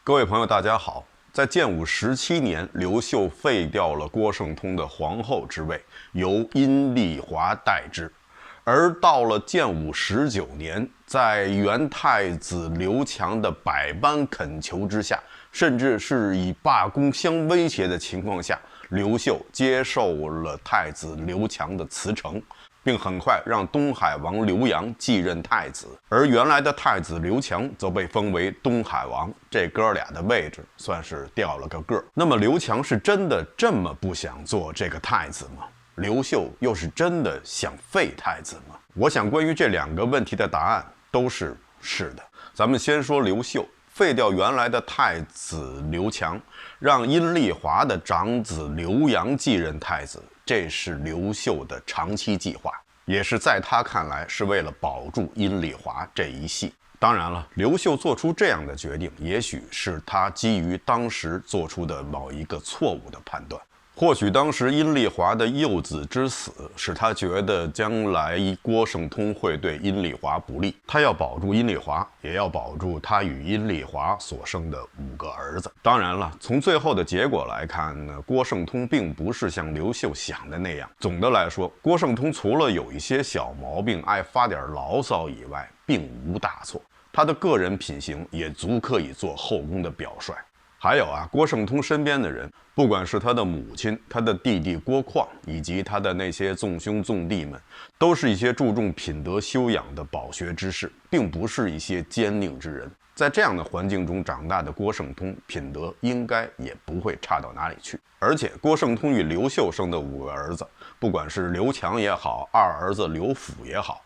各位朋友，大家好。在建武17年，刘秀废掉了郭圣通的皇后之位，由阴丽华代之。而到了建武19年，在元太子刘强的百般恳求之下，甚至是以罢工相威胁的情况下，刘秀接受了太子刘强的辞呈，并很快让东海王刘阳继任太子，而原来的太子刘强则被封为东海王，这哥俩的位置算是掉了个个。那么刘强是真的这么不想做这个太子吗？刘秀又是真的想废太子吗？我想关于这两个问题的答案都是是的。咱们先说刘秀废掉原来的太子刘强，让阴丽华的长子刘阳继任太子，这是刘秀的长期计划，也是在他看来是为了保住阴丽华这一系。当然了，刘秀做出这样的决定，也许是他基于当时做出的某一个错误的判断。或许当时阴丽华的幼子之死使他觉得将来郭圣通会对阴丽华不利，他要保住阴丽华，也要保住他与阴丽华所生的5个儿子。当然了，从最后的结果来看呢，郭圣通并不是像刘秀想的那样。总的来说，郭圣通除了有一些小毛病，爱发点牢骚以外，并无大错。他的个人品行也足可以做后宫的表率。还有啊，郭圣通身边的人，不管是他的母亲、他的弟弟郭况，以及他的那些纵兄纵弟们，都是一些注重品德修养的饱学之士，并不是一些奸佞之人。在这样的环境中长大的郭圣通，品德应该也不会差到哪里去。而且郭圣通与刘秀生的5个儿子，不管是刘强也好，二儿子刘辅也好，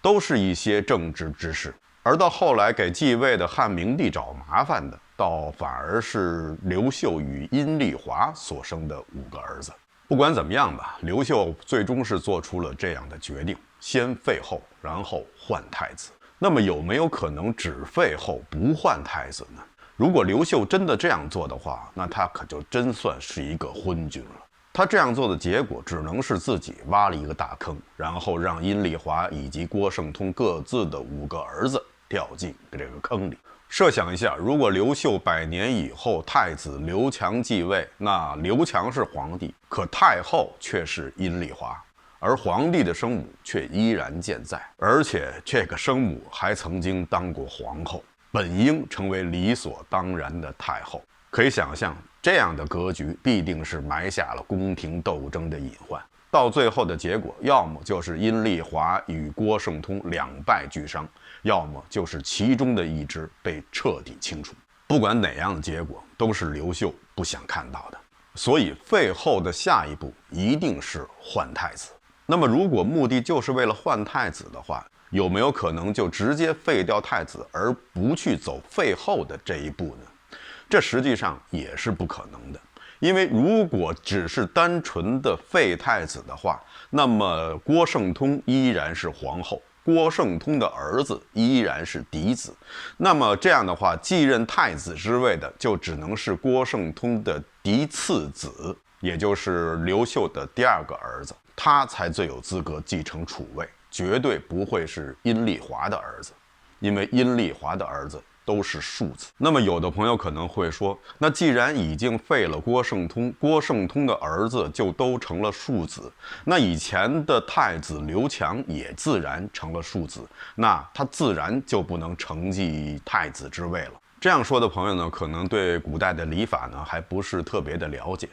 都是一些正直之士。而到后来给继位的汉明帝找麻烦的，倒反而是刘秀与阴丽华所生的5个儿子。不管怎么样吧，刘秀最终是做出了这样的决定，先废后，然后换太子。那么有没有可能只废后不换太子呢？如果刘秀真的这样做的话，那他可就真算是一个昏君了。他这样做的结果只能是自己挖了一个大坑，然后让阴丽华以及郭圣通各自的5个儿子掉进这个坑里。设想一下，如果刘秀100年以后太子刘强继位，那刘强是皇帝，可太后却是阴丽华，而皇帝的生母却依然健在，而且这个生母还曾经当过皇后，本应成为理所当然的太后。可以想象，这样的格局必定是埋下了宫廷斗争的隐患。到最后的结果，要么就是阴丽华与郭圣通两败俱伤，要么就是其中的一支被彻底清除。不管哪样的结果，都是刘秀不想看到的。所以废后的下一步一定是换太子。那么如果目的就是为了换太子的话，有没有可能就直接废掉太子，而不去走废后的这一步呢？这实际上也是不可能的。因为如果只是单纯的废太子的话，那么郭圣通依然是皇后，郭圣通的儿子依然是嫡子，那么这样的话，继任太子之位的就只能是郭圣通的嫡次子，也就是刘秀的第2个儿子，他才最有资格继承储位，绝对不会是阴丽华的儿子，因为阴丽华的儿子都是庶子。那么有的朋友可能会说，那既然已经废了郭圣通，郭圣通的儿子就都成了庶子，那以前的太子刘强也自然成了庶子，那他自然就不能承继太子之位了。这样说的朋友呢，可能对古代的礼法呢还不是特别的了解。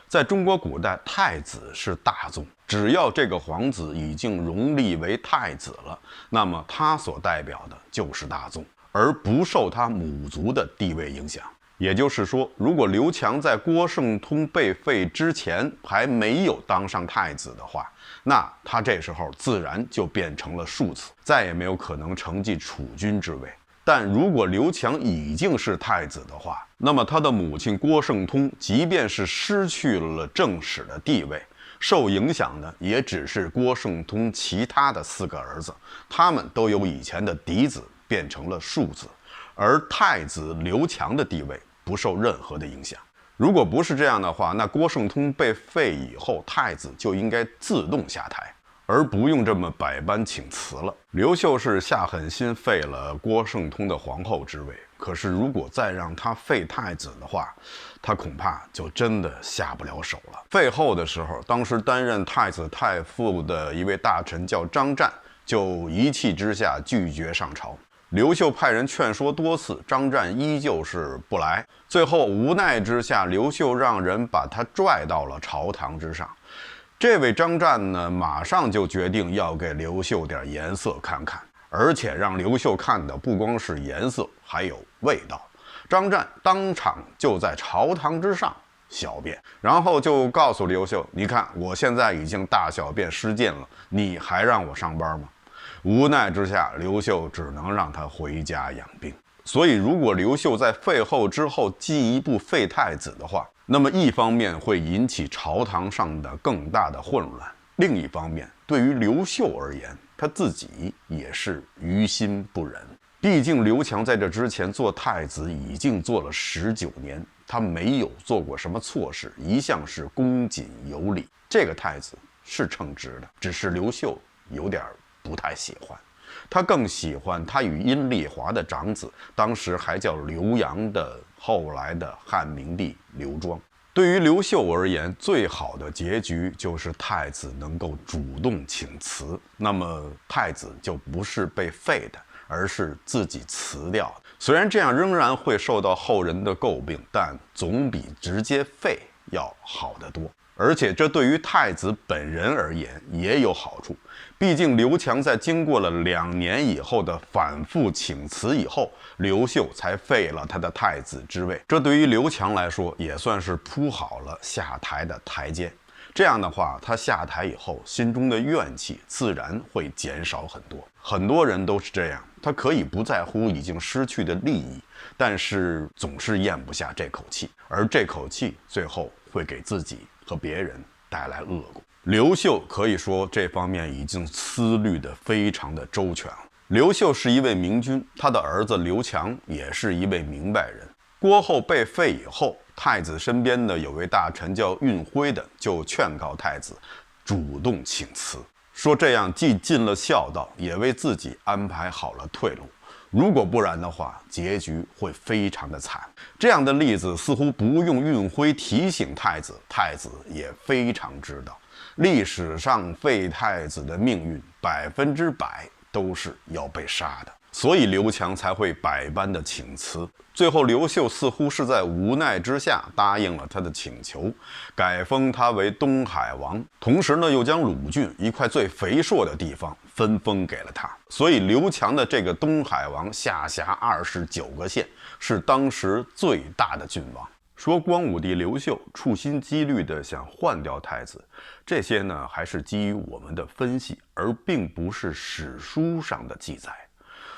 在中国古代，太子是大宗，只要这个皇子已经荣立为太子了，那么他所代表的就是大宗，而不受他母族的地位影响。也就是说，如果刘强在郭圣通被废之前还没有当上太子的话，那他这时候自然就变成了庶子，再也没有可能承继储君之位。但如果刘强已经是太子的话，那么他的母亲郭圣通即便是失去了正室的地位，受影响的也只是郭圣通其他的4个儿子，他们都由以前的嫡子变成了庶子，而太子刘强的地位不受任何的影响。如果不是这样的话，那郭圣通被废以后，太子就应该自动下台，而不用这么百般请辞了。刘秀是下狠心废了郭圣通的皇后之位，可是如果再让他废太子的话，他恐怕就真的下不了手了。废后的时候，当时担任太子太傅的一位大臣叫张湛，就一气之下拒绝上朝。刘秀派人劝说多次，张湛依旧是不来。最后无奈之下，刘秀让人把他拽到了朝堂之上。这位张湛呢，马上就决定要给刘秀点颜色看看，而且让刘秀看的不光是颜色，还有味道。张湛当场就在朝堂之上小便，然后就告诉刘秀：“你看，我现在已经大小便失禁了，你还让我上班吗？”无奈之下，刘秀只能让他回家养病。所以，如果刘秀在废后之后进一步废太子的话，那么一方面会引起朝堂上的更大的混乱，另一方面，对于刘秀而言，他自己也是于心不忍。毕竟刘强在这之前做太子已经做了19年，他没有做过什么错事，一向是恭谨有礼，这个太子是称职的。只是刘秀有点不太喜欢，他更喜欢他与阴丽华的长子，当时还叫刘阳的后来的汉明帝刘庄。对于刘秀而言，最好的结局就是太子能够主动请辞，那么太子就不是被废的，而是自己辞掉的。虽然这样仍然会受到后人的诟病，但总比直接废要好得多。而且这对于太子本人而言也有好处，毕竟刘强在经过了2年以后的反复请辞以后，刘秀才废了他的太子之位，这对于刘强来说也算是铺好了下台的台阶。这样的话，他下台以后心中的怨气自然会减少很多。很多人都是这样，他可以不在乎已经失去的利益，但是总是咽不下这口气，而这口气最后会给自己和别人带来恶果。刘秀可以说这方面已经思虑得非常的周全了。刘秀是一位明君，他的儿子刘强也是一位明白人。郭后被废以后，太子身边的有位大臣叫运辉的，就劝告太子主动请辞，说这样既尽了孝道，也为自己安排好了退路。如果不然的话，结局会非常的惨。这样的例子似乎不用运辉提醒太子，太子也非常知道，历史上废太子的命运100%都是要被杀的。所以刘强才会百般的请辞，最后刘秀似乎是在无奈之下答应了他的请求，改封他为东海王，同时呢又将鲁郡一块最肥硕的地方分封给了他。所以刘强的这个东海王下辖29个县，是当时最大的郡王。说光武帝刘秀处心积虑地想换掉太子，这些呢还是基于我们的分析，而并不是史书上的记载。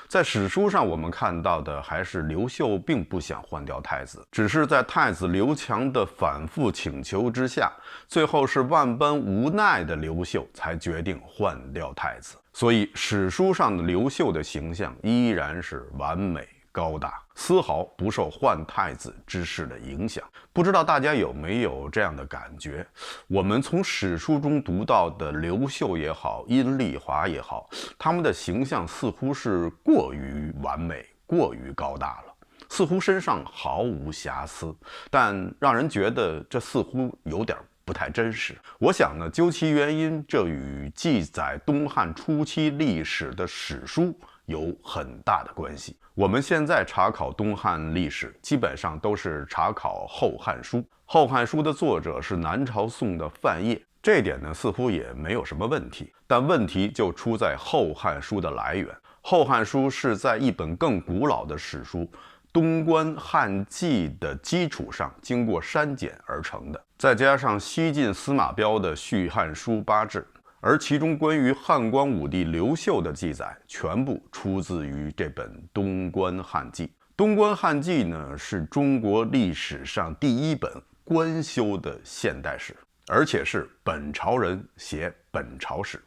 在史书上我们看到的还是刘秀并不想换掉太子，只是在太子刘强的反复请求之下，最后是万般无奈的刘秀才决定换掉太子。所以史书上的刘秀的形象依然是完美高大，丝毫不受换太子之事的影响。不知道大家有没有这样的感觉，我们从史书中读到的刘秀也好，阴丽华也好，他们的形象似乎是过于完美，过于高大了，似乎身上毫无瑕疵，但让人觉得这似乎有点不太真实。我想呢，究其原因，这与记载东汉初期历史的史书有很大的关系。我们现在查考东汉历史，基本上都是查考《后汉书》。《后汉书》的作者是南朝宋的范晔，这点呢似乎也没有什么问题。但问题就出在《后汉书》的来源。《后汉书》是在一本更古老的史书《东关汉纪》的基础上经过删减而成的，再加上西晋司马彪的《续汉书八志》。而其中关于汉光武帝刘秀的记载，全部出自于这本《东关汉纪》。《东关汉纪》呢，是中国历史上第一本官修的现代史，而且是本朝人写本朝史。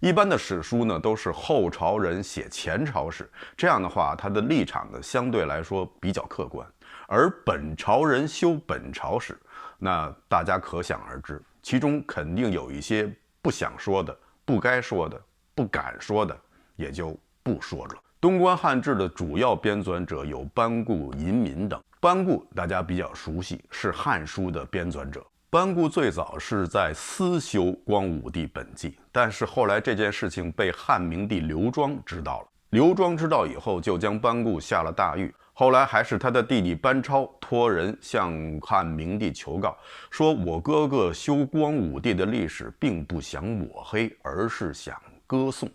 一般的史书呢，都是后朝人写前朝史，这样的话，它的立场呢，相对来说比较客观。而本朝人修本朝史，那大家可想而知，其中肯定有一些不想说的不该说的、不敢说的也就不说了。东关汉志的主要编纂者有班固、尹敏等。班固大家比较熟悉，是《汉书》的编纂者。班固最早是在私修光武帝本纪，但是后来这件事情被汉明帝刘庄知道了。刘庄知道以后，就将班固下了大狱。后来还是他的弟弟班超托人向汉明帝求告，说我哥哥修光武帝的历史并不想抹黑，而是想歌颂。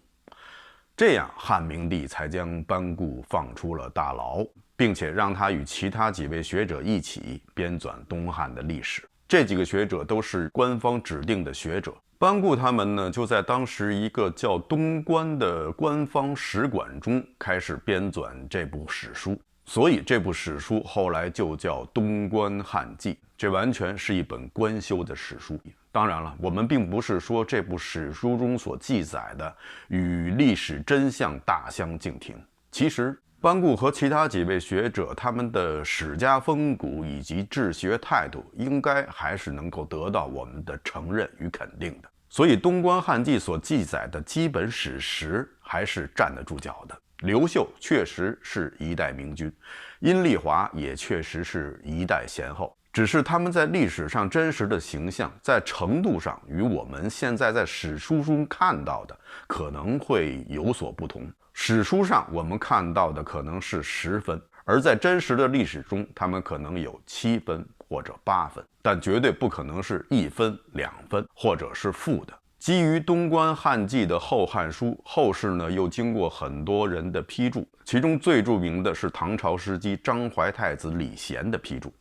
这样汉明帝才将班固放出了大牢，并且让他与其他几位学者一起编纂东汉的历史。这几个学者都是官方指定的学者。班固他们呢，就在当时一个叫东关的官方史馆中开始编纂这部史书，所以这部史书后来就叫《东关汉纪》，这完全是一本官修的史书。当然了，我们并不是说这部史书中所记载的与历史真相大相径庭。其实班固和其他几位学者他们的史家风骨以及治学态度，应该还是能够得到我们的承认与肯定的。所以《东关汉纪》所记载的基本史实还是站得住脚的。刘秀确实是一代明君，阴丽华也确实是一代贤后，只是他们在历史上真实的形象，在程度上与我们现在在史书中看到的可能会有所不同。史书上我们看到的可能是10分，而在真实的历史中，他们可能有7分或者8分，但绝对不可能是1分、2分，或者是负的。基于东关汉纪的《后汉书》，后世呢又经过很多人的批注，其中最著名的是唐朝时期张怀太子李贤的批注。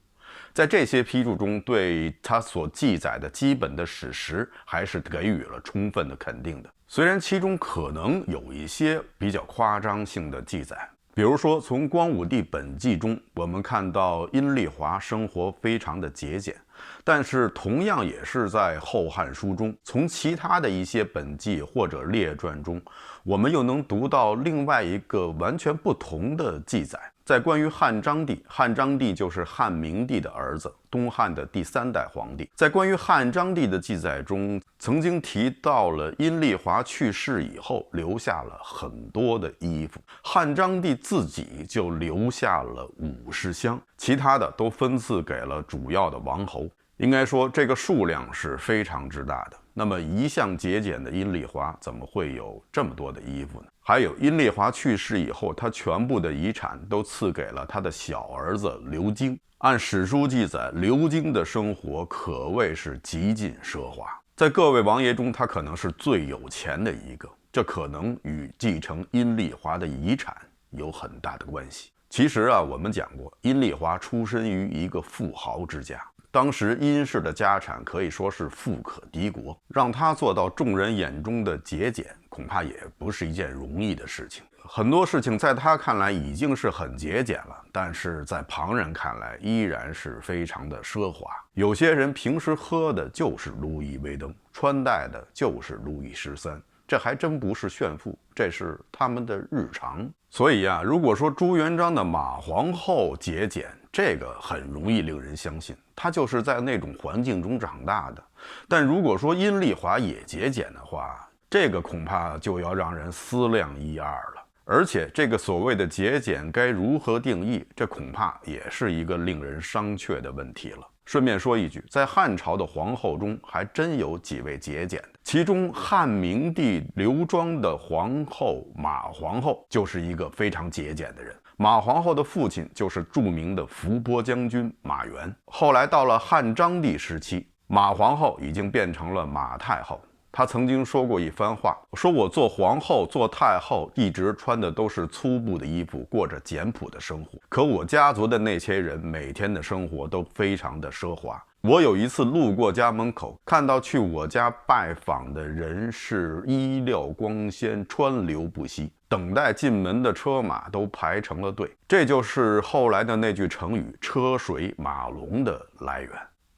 在这些批注中，对他所记载的基本的史实还是给予了充分的肯定的。虽然其中可能有一些比较夸张性的记载，比如说从光武帝本纪中，我们看到阴丽华生活非常的节俭，但是同样也是在《后汉书》中，从其他的一些本纪或者列传中，我们又能读到另外一个完全不同的记载。在关于汉章帝，汉章帝就是汉明帝的儿子，东汉的第3代皇帝。在关于汉章帝的记载中，曾经提到了阴丽华去世以后留下了很多的衣服，汉章帝自己就留下了50箱，其他的都分赐给了主要的王侯。应该说这个数量是非常之大的。那么一向节俭的阴丽华怎么会有这么多的衣服呢？还有阴丽华去世以后，他全部的遗产都赐给了他的小儿子刘京。按史书记载，刘京的生活可谓是极尽奢华，在各位王爷中，他可能是最有钱的一个，这可能与继承阴丽华的遗产有很大的关系。其实我们讲过，阴丽华出身于一个富豪之家，当时殷氏的家产可以说是富可敌国，让他做到众人眼中的节俭，恐怕也不是一件容易的事情。很多事情在他看来已经是很节俭了，但是在旁人看来依然是非常的奢华。有些人平时喝的就是路易威登，穿戴的就是路易13，这还真不是炫富，这是他们的日常。所以如果说朱元璋的马皇后节俭，这个很容易令人相信，她就是在那种环境中长大的。但如果说阴丽华也节俭的话，这个恐怕就要让人思量一二了。而且这个所谓的节俭该如何定义，这恐怕也是一个令人商榷的问题了。顺便说一句，在汉朝的皇后中还真有几位节俭的，其中汉明帝刘庄的皇后马皇后就是一个非常节俭的人。马皇后的父亲就是著名的伏波将军马援。后来到了汉章帝时期，马皇后已经变成了马太后。她曾经说过一番话，说我做皇后做太后一直穿的都是粗布的衣服，过着简朴的生活，可我家族的那些人每天的生活都非常的奢华。我有一次路过家门口，看到去我家拜访的人是衣料光鲜，川流不息，等待进门的车马都排成了队。这就是后来的那句成语车水马龙的来源。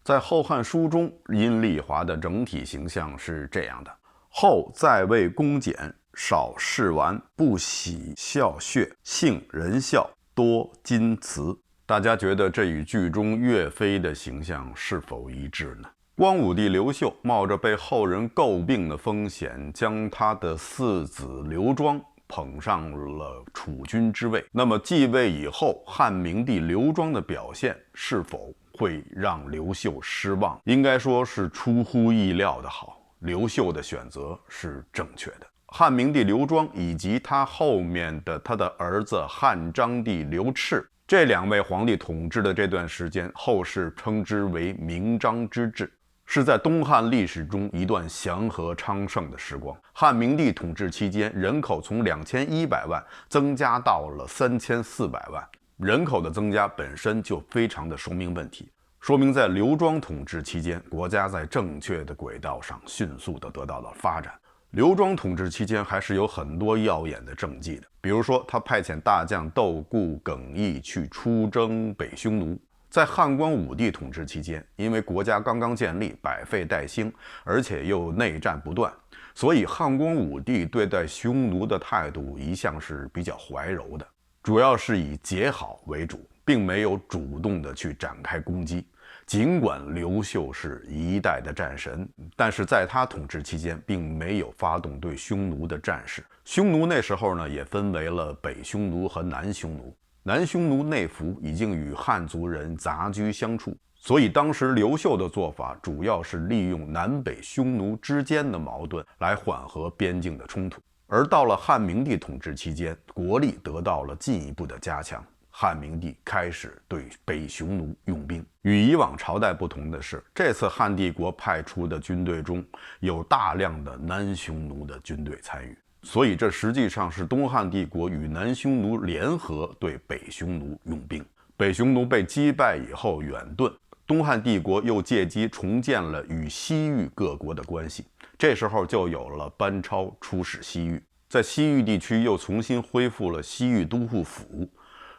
在《后汉书》中，阴丽华的整体形象是这样的：后在位恭俭，少事玩，不喜笑谑，性仁孝，多矜辞。大家觉得这与剧中岳飞的形象是否一致呢？光武帝刘秀冒着被后人诟病的风险，将他的四子刘庄捧上了储君之位。那么继位以后，汉明帝刘庄的表现是否会让刘秀失望？应该说是出乎意料的好。刘秀的选择是正确的。汉明帝刘庄以及他后面的他的儿子汉章帝刘炽，这2位皇帝统治的这段时间，后世称之为明章之治，是在东汉历史中一段祥和昌盛的时光。汉明帝统治期间，人口从2100万增加到了3400万，人口的增加本身就非常的说明问题，说明在刘庄统治期间，国家在正确的轨道上迅速的得到了发展。刘庄统治期间还是有很多耀眼的政绩的，比如说他派遣大将窦固、耿毅去出征北匈奴。在汉光武帝统治期间，因为国家刚刚建立，百废待兴，而且又内战不断，所以汉光武帝对待匈奴的态度一向是比较怀柔的，主要是以结好为主，并没有主动的去展开攻击。尽管刘秀是一代的战神，但是在他统治期间并没有发动对匈奴的战事。匈奴那时候呢，也分为了北匈奴和南匈奴。南匈奴内服已经与汉族人杂居相处，所以当时刘秀的做法主要是利用南北匈奴之间的矛盾来缓和边境的冲突。而到了汉明帝统治期间，国力得到了进一步的加强，汉明帝开始对北匈奴用兵。与以往朝代不同的是，这次汉帝国派出的军队中有大量的南匈奴的军队参与，所以这实际上是东汉帝国与南匈奴联合对北匈奴用兵。北匈奴被击败以后远遁，东汉帝国又借机重建了与西域各国的关系，这时候就有了班超出使西域，在西域地区又重新恢复了西域都护府，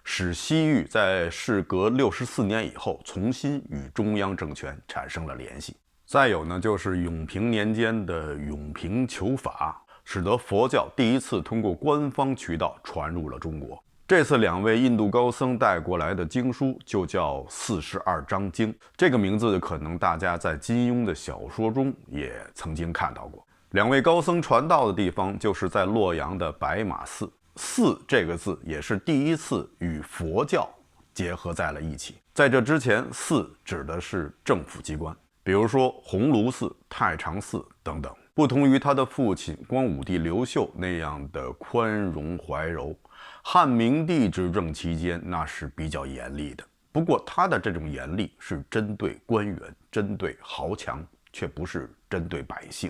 使西域在事隔64年以后重新与中央政权产生了联系。再有呢，就是永平年间的永平求法，使得佛教第一次通过官方渠道传入了中国。这次2位印度高僧带过来的经书就叫42章经，这个名字可能大家在金庸的小说中也曾经看到过。2位高僧传道的地方就是在洛阳的白马寺。寺这个字也是第一次与佛教结合在了一起。在这之前，寺指的是政府机关，比如说鸿胪寺、太常寺等等。不同于他的父亲光武帝刘秀那样的宽容怀柔，汉明帝执政期间那是比较严厉的。不过他的这种严厉是针对官员、针对豪强，却不是针对百姓。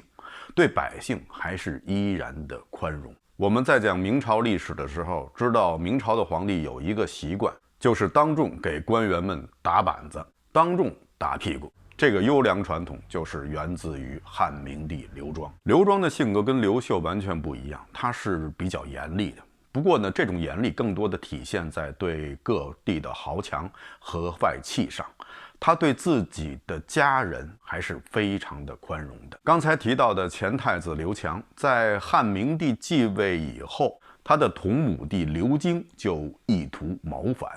对百姓还是依然的宽容。我们在讲明朝历史的时候，知道明朝的皇帝有一个习惯，就是当众给官员们打板子，当众打屁股。这个优良传统就是源自于汉明帝刘庄。刘庄的性格跟刘秀完全不一样，他是比较严厉的。不过呢，这种严厉更多的体现在对各地的豪强和外戚上，他对自己的家人还是非常的宽容的。刚才提到的前太子刘强，在汉明帝继位以后，他的同母弟刘京就意图谋反。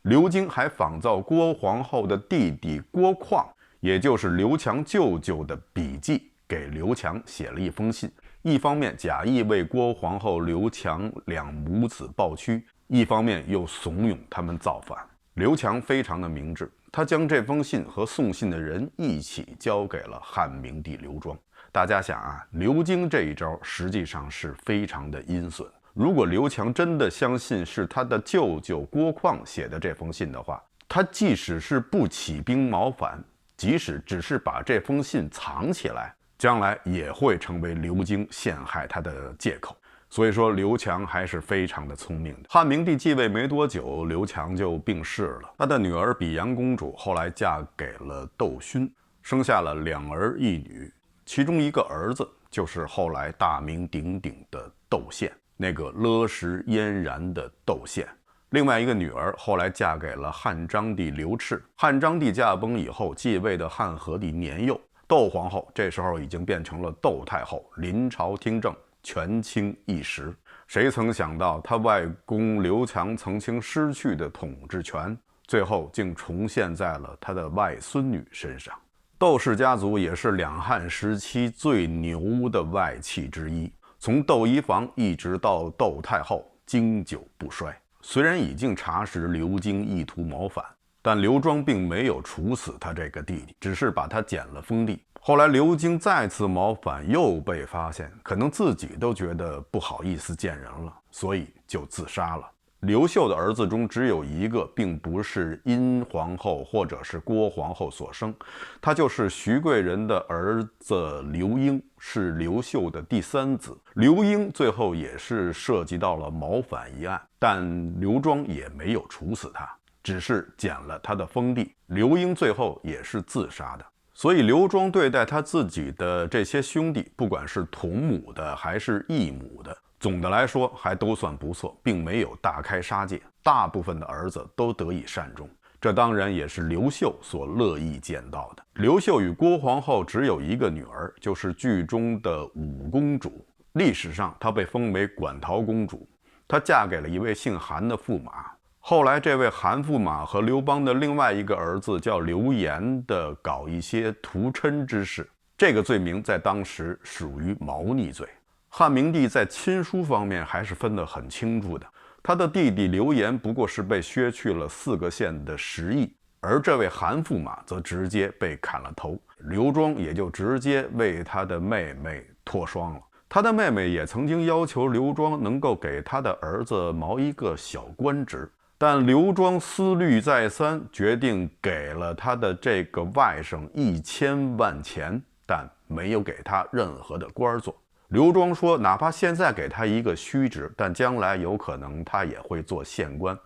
刘京还仿造郭皇后的弟弟郭况，也就是刘强舅舅的笔记，给刘强写了一封信，一方面假意为郭皇后刘强2母子抱屈，一方面又怂恿他们造反。刘强非常的明智，他将这封信和送信的人一起交给了汉明帝刘庄。大家想啊，刘京这一招实际上是非常的阴损。如果刘强真的相信是他的舅舅郭况写的这封信的话，他即使是不起兵谋反，即使只是把这封信藏起来，将来也会成为刘京陷害他的借口。所以说刘强还是非常的聪明的。汉明帝继位没多久，刘强就病逝了。他的女儿比阳公主后来嫁给了窦勋，生下了2儿1女，其中一个儿子就是后来大名鼎鼎的窦宪，那个勒食嫣然的窦宪。另外一个女儿后来嫁给了汉章帝刘炽。汉章帝驾崩以后，继位的汉和帝年幼，窦皇后这时候已经变成了窦太后，临朝听政，权倾一时。谁曾想到他外公刘强曾经失去的统治权，最后竟重现在了他的外孙女身上。窦氏家族也是两汉时期最牛的外戚之一，从窦漪房一直到窦太后，经久不衰。虽然已经查实刘京意图谋反，但刘庄并没有处死他这个弟弟，只是把他减了封地。后来刘京再次谋反，又被发现，可能自己都觉得不好意思见人了，所以就自杀了。刘秀的儿子中只有一个，并不是殷皇后或者是郭皇后所生，他就是徐贵人的儿子刘英，是刘秀的第三子。刘英最后也是涉及到了谋反一案，但刘庄也没有处死他，只是减了他的封地。刘英最后也是自杀的。所以刘庄对待他自己的这些兄弟，不管是同母的还是异母的，总的来说还都算不错，并没有大开杀戒，大部分的儿子都得以善终。这当然也是刘秀所乐意见到的。刘秀与郭皇后只有一个女儿，就是剧中的武公主。历史上她被封为馆陶公主，她嫁给了一位姓韩的驸马。后来这位韩驸马和刘邦的另外一个儿子叫刘延的搞一些屠嗔之事，这个罪名在当时属于谋逆罪。汉明帝在亲疏方面还是分得很清楚的，他的弟弟刘延不过是被削去了4个县的10邑，而这位韩驸马则直接被砍了头，刘庄也就直接为他的妹妹脱双了。他的妹妹也曾经要求刘庄能够给他的儿子谋一个小官职，但刘庄思虑再三，决定给了他的这个外甥1000万钱，但没有给他任何的官做。刘庄说，哪怕现在给他一个虚职，但将来有可能他也会做县官，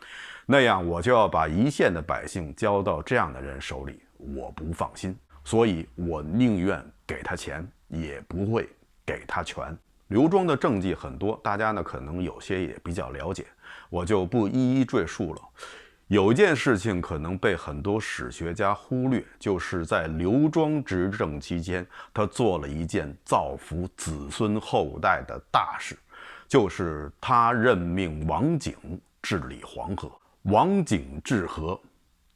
那样我就要把一县的百姓交到这样的人手里，我不放心，所以我宁愿给他钱，也不会给他权。刘庄的政绩很多，大家呢可能有些也比较了解，我就不一一赘述了。有一件事情可能被很多史学家忽略，就是在刘庄执政期间，他做了一件造福子孙后代的大事，就是他任命王景治理黄河。王景治河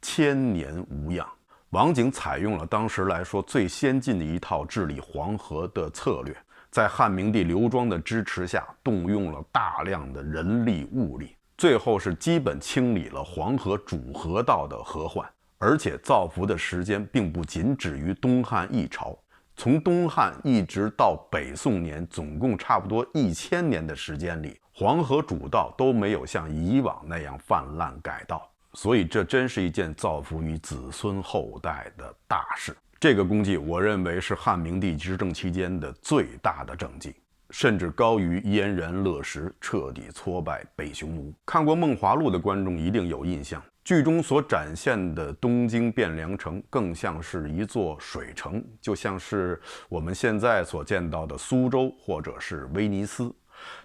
，1000年无恙。王景采用了当时来说最先进的一套治理黄河的策略，在汉明帝刘庄的支持下，动用了大量的人力物力，最后是基本清理了黄河主河道的河患，而且造福的时间并不仅止于东汉一朝，从东汉一直到北宋年，总共差不多1000年的时间里，黄河主道都没有像以往那样泛滥改道，所以这真是一件造福于子孙后代的大事。这个功绩我认为是汉明帝执政期间的最大的政绩，甚至高于燕然乐石彻底挫败北匈奴。看过《梦华录》的观众一定有印象，剧中所展现的东京汴梁城更像是一座水城，就像是我们现在所见到的苏州或者是威尼斯。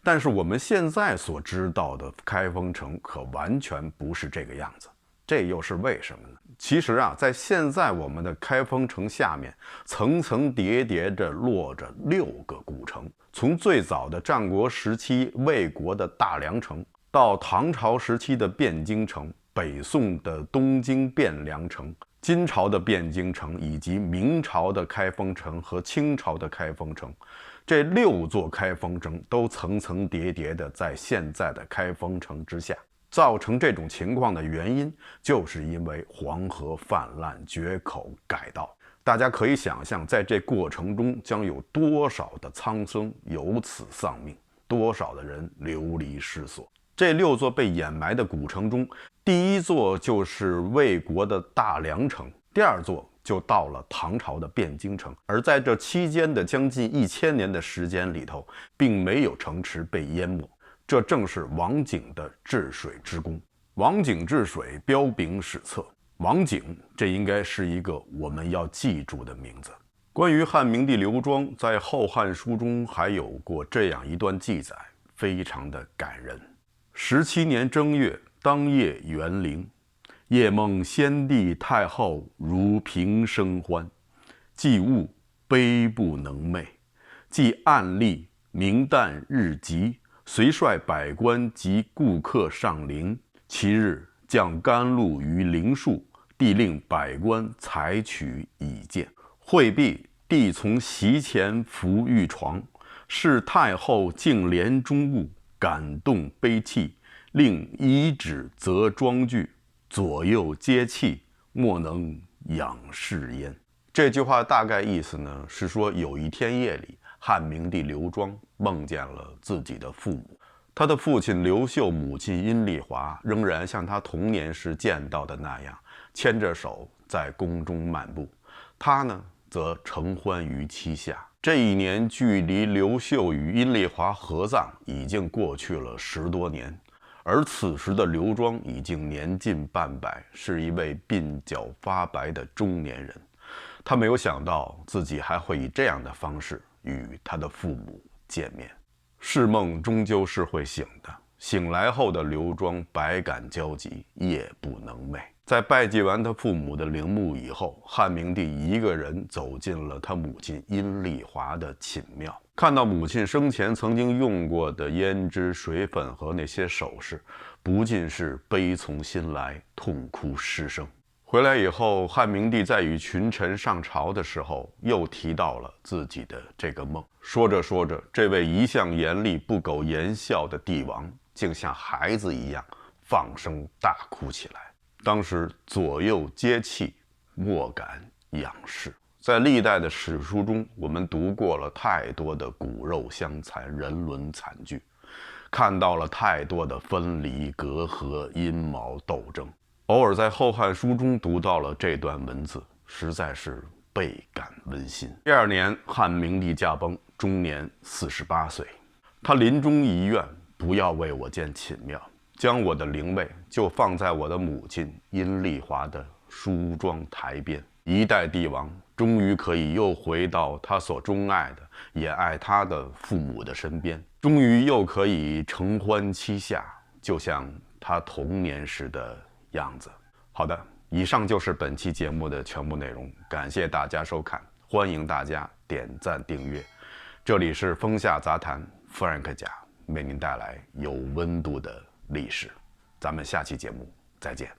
但是我们现在所知道的开封城可完全不是这个样子，这又是为什么呢？其实啊，在现在我们的开封城下面，层层叠叠着落着6个古城。从最早的战国时期魏国的大梁城，到唐朝时期的汴京城，北宋的东京汴梁城，金朝的汴京城，以及明朝的开封城和清朝的开封城，这6座开封城都层层叠叠的在现在的开封城之下。造成这种情况的原因，就是因为黄河泛滥、决口改道。大家可以想象，在这过程中将有多少的苍生由此丧命，多少的人流离失所。这6座被掩埋的古城中，第1座就是魏国的大梁城，第2座就到了唐朝的汴京城。而在这期间的将近1000年的时间里头，并没有城池被淹没。这正是王景的治水之功。王景治水彪炳史册，王景这应该是一个我们要记住的名字。关于汉明帝刘庄，在《后汉书》中还有过这样一段记载，非常的感人。17年正月，当夜元陵，夜梦先帝太后如平生欢，既悟悲不能寐，既暗立明旦日吉，遂率百官及顾客上陵，其日降甘露于陵树，帝令百官采取以见。惠帝帝从席前扶御床，视太后净莲中物，感动悲泣，令遗旨则庄具，左右皆泣，莫能仰视焉。这句话大概意思呢，是说有一天夜里，汉明帝刘庄梦见了自己的父母，他的父亲刘秀，母亲阴丽华，仍然像他童年时见到的那样，牵着手在宫中漫步，他呢，则承欢于妻下。这一年，距离刘秀与阴丽华合葬已经过去了10多年，而此时的刘庄已经年近半百，是一位鬓角发白的中年人。他没有想到自己还会以这样的方式与他的父母见面。是梦终究是会醒的，醒来后的刘庄百感交集，夜不能寐。在拜祭完他父母的陵墓以后，汉明帝一个人走进了他母亲阴丽华的寝庙，看到母亲生前曾经用过的胭脂、水粉和那些首饰，不禁是悲从心来，痛哭失声。回来以后，汉明帝在与群臣上朝的时候，又提到了自己的这个梦。说着说着，这位一向严厉不苟言笑的帝王，竟像孩子一样放声大哭起来。当时左右皆泣，莫敢仰视。在历代的史书中，我们读过了太多的骨肉相残、人伦惨剧，看到了太多的分离、隔阂、阴谋、斗争。偶尔在《后汉书》中读到了这段文字，实在是倍感温馨。第2年，汉明帝驾崩，终年48岁。他临终遗愿，不要为我建寝庙，将我的灵位就放在我的母亲阴丽华的梳妆台边。一代帝王终于可以又回到他所钟爱的，也爱他的父母的身边，终于又可以承欢膝下，就像他童年时的样子。好的，以上就是本期节目的全部内容，感谢大家收看，欢迎大家点赞订阅。这里是风下杂谈，Frank甲为您带来有温度的历史。咱们下期节目再见。